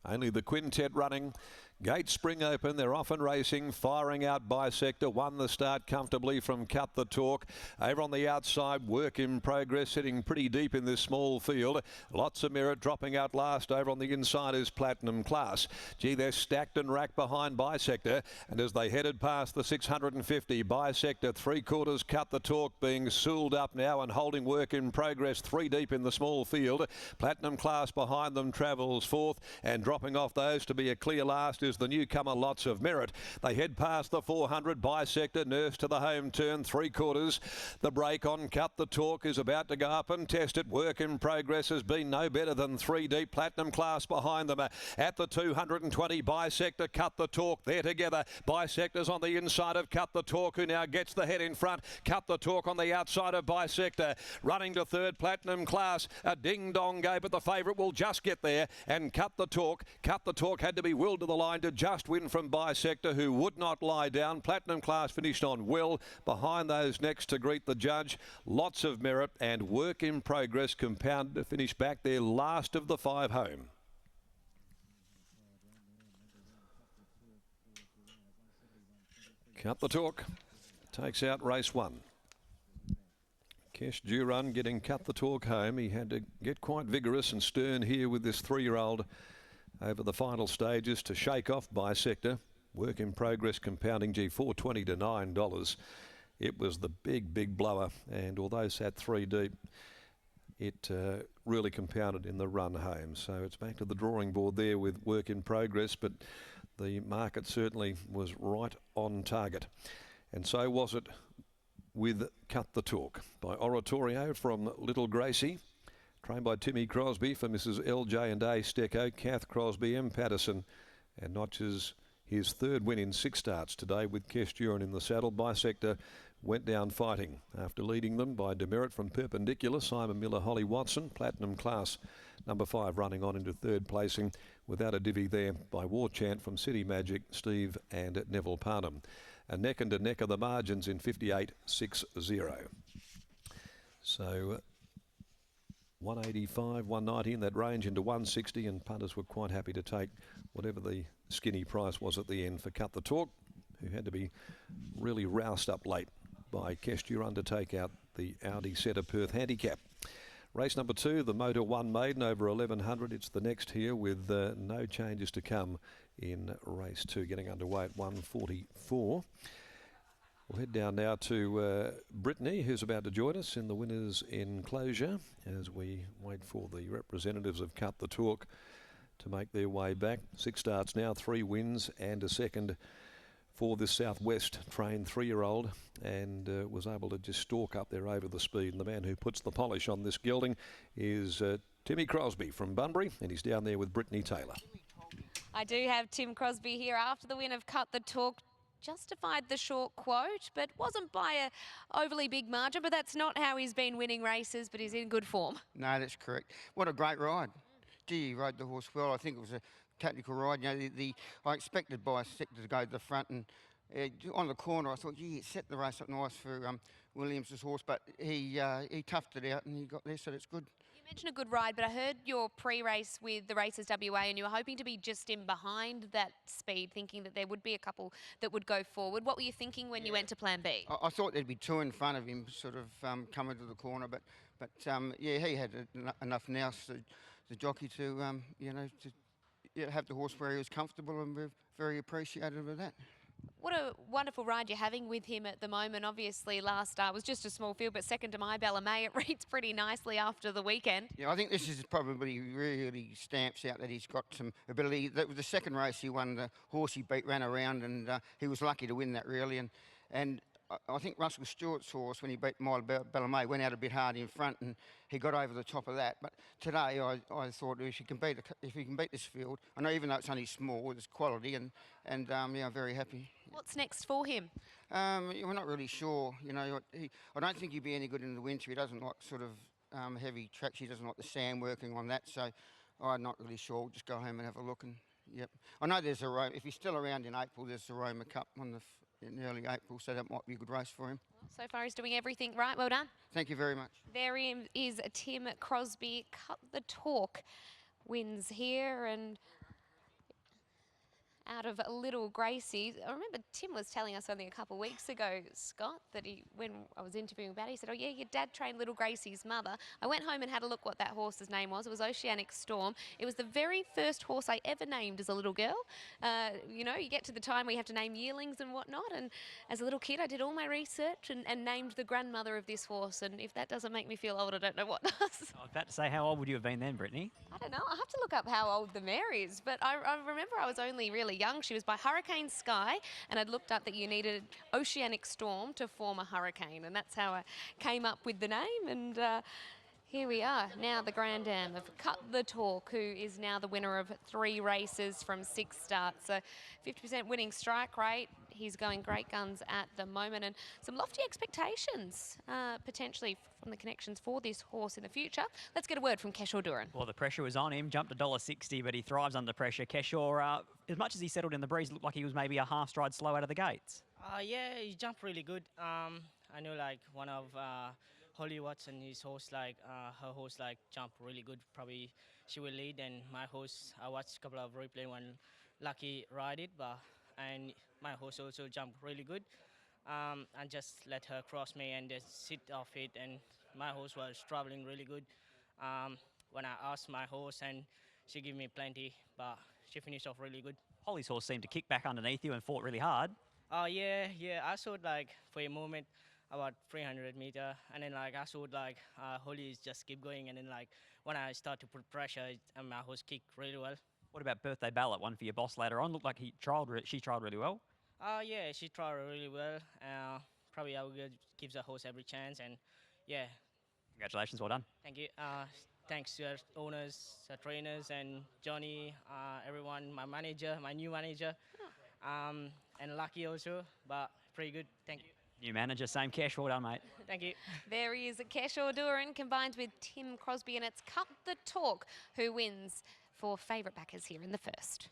Only the quintet running. Gates spring open. They're off and racing. Firing out Bisector. Won the start comfortably from Cut the Talk. Over on the outside, Work in Progress, sitting pretty deep in this small field. Lots of Merit dropping out last. Over on the inside is Platinum Class. Gee, they're stacked and racked behind Bisector. And as they headed past the 650, Bisector 3/4 Cut the Talk being sooled up now and holding Work in Progress 3 deep in the small field. Platinum Class behind them travels fourth, and dropping off those to be a clear last is the newcomer Lots of Merit. They head past the 400. Bisector, Nurse to the home turn, 3/4. The break on Cut the Talk is about to go up and test it. Work in Progress has been no better than 3 deep. Platinum Class behind them. At the 220, Bisector, Cut the Talk, they're together. Bisector's on the inside of Cut the Talk, who now gets the head in front. Cut the Talk on the outside of Bisector. Running to third, Platinum Class. A ding-dong go, but the favourite will just get there. And Cut the Talk had to be willed to the line to just win from Bisector, who would not lie down. Platinum Class finished on well. Behind those next to greet the judge, Lots of Merit and Work in Progress compounded to finish back their last of the 5 home. Cut the Talk takes out race 1. Kesh Duran getting Cut the Talk home. He had to get quite vigorous and stern here with this 3-year-old over the final stages to shake off Bisector. Work in Progress compounding $4.20 to $9. It was the big blower, and although sat 3 deep, it really compounded in the run home. So it's back to the drawing board there with Work in Progress, but the market certainly was right on target. And so was it with Cut the Talk by Oratorio from Little Gracie. Trained by Timmy Crosby for Mrs. LJ&A Stecco, Kath Crosby, M. Patterson, and notches his 3rd win in 6 starts today with Kesh Duran in the saddle. Bisector went down fighting after leading them by Demerit from Perpendicular, Simon Miller, Holly Watson. Platinum Class, number 5, running on into 3rd placing without a divvy there by War Chant from City Magic, Steve and Neville Parnham. A neck and a neck are the margins in 58.60. So 185, 190 in that range into 160, and punters were quite happy to take whatever the skinny price was at the end for Cut the Talk, who had to be really roused up late by Kesh Duran to take out the Audi Setter Perth handicap. Race number 2, the Motor 1 maiden over 1100. It's the next here with no changes to come in race 2, getting underway at 144. We'll head down now to Brittany, who's about to join us in the winners' enclosure as we wait for the representatives of Cut the Talk to make their way back. 6 starts now, 3 wins and a second for this Southwest trained 3-year-old, and was able to just stalk up there over the speed. And the man who puts the polish on this gelding is Timmy Crosby from Bunbury, and he's down there with Brittany Taylor. I do have Tim Crosby here after the win of Cut the Talk. Justified the short quote, but wasn't by a overly big margin. But that's not how he's been winning races, but he's in good form. No, that's correct. What a great ride. Gee, he rode the horse well. I think it was a tactical ride. You know, I expected Bisector to go to the front, and on the corner I thought, gee, it set the race up nice for Williams' horse, but he toughed it out and he got there, so that's good. You mentioned a good ride, but I heard your pre-race with the Races WA and you were hoping to be just in behind that speed, thinking that there would be a couple that would go forward. What were you thinking when you went to Plan B? I thought there'd be 2 in front of him, sort of coming to the corner, but yeah, he had enough nous, the jockey, to you know, to have the horse where he was comfortable, and we're very appreciative of that. What a wonderful ride you're having with him at the moment. Obviously, last start was just a small field, but second to My Bella May, it reads pretty nicely after the weekend. Yeah, I think this is probably really stamps out that he's got some ability. That was the second race he won. The horse he beat ran around, and he was lucky to win that really. And I think Russell Stewart's horse, when he beat My Bella May, went out a bit hard in front, and he got over the top of that. But today, I thought if he can beat this field, I know even though it's only small, there's quality, and yeah, I'm very happy. What's next for him? We're not really sure. You know, I don't think he'd be any good in the winter. He doesn't like sort of heavy tracks. He doesn't like the sand working on that. So I'm not really sure. We'll just go home and have a look. And yep, I know there's a Roma. If he's still around in April, there's the Roma Cup in early April, so that might be a good race for him. So far he's doing everything right. Well done. Thank you very much. There is Tim Crosby. Cut the Talk wins here, and out of Little Gracie. I remember Tim was telling us only a couple of weeks ago, Scott, that when I was interviewing about it, he said, oh yeah, your dad trained Little Gracie's mother. I went home and had a look what that horse's name was. It was Oceanic Storm. It was the very first horse I ever named as a little girl. You know, you get to the time where you have to name yearlings and whatnot, and as a little kid I did all my research and named the grandmother of this horse, and if that doesn't make me feel old, I don't know what does. I was about to say, how old would you have been then, Brittany? I don't know. I have to look up how old the mare is, but I remember I was only really young. She was by Hurricane Sky, and I'd looked up that you needed Oceanic Storm to form a hurricane, and that's how I came up with the name. And here we are, now the Grand Dam of Cut the Talk, who is now the winner of 3 races from 6 starts. So 50% winning strike rate. He's going great guns at the moment, and some lofty expectations potentially from the connections for this horse in the future. Let's get a word from Keshaw Duran. Well, the pressure was on him, jumped $1.60, but he thrives under pressure. Keshaw, as much as he settled in the breeze, looked like he was maybe a half stride slow out of the gates. Yeah, he jumped really good. I know like one of Holly Watson, his horse, like her horse, like jumped really good. Probably she will lead, and my horse, I watched a couple of replay when Lucky ride it, and my horse also jumped really good. And just let her cross me and just sit off it, and my horse was traveling really good. When I asked my horse, and she gave me plenty, but she finished off really good. Holly's horse seemed to kick back underneath you and fought really hard. Yeah. I saw it like for a moment about 300 meter, and then like I saw it like Holly just keep going, and then like when I start to put pressure, my horse kicked really well. What about Birthday Ballot, one for your boss later on? Looked like she trialled really well. Yeah, she tried really well. Probably I will give the horse every chance, and yeah. Congratulations, well done. Thank you. Thanks to our owners, our trainers, and Johnny, everyone, my manager, my new manager, and Lucky also, but pretty good. Thank you. New manager, same cash, well done, mate. Thank you. There he is, Keshaw Duran, combined with Tim Crosby, and it's Cut the Talk who wins for favourite backers here in the first.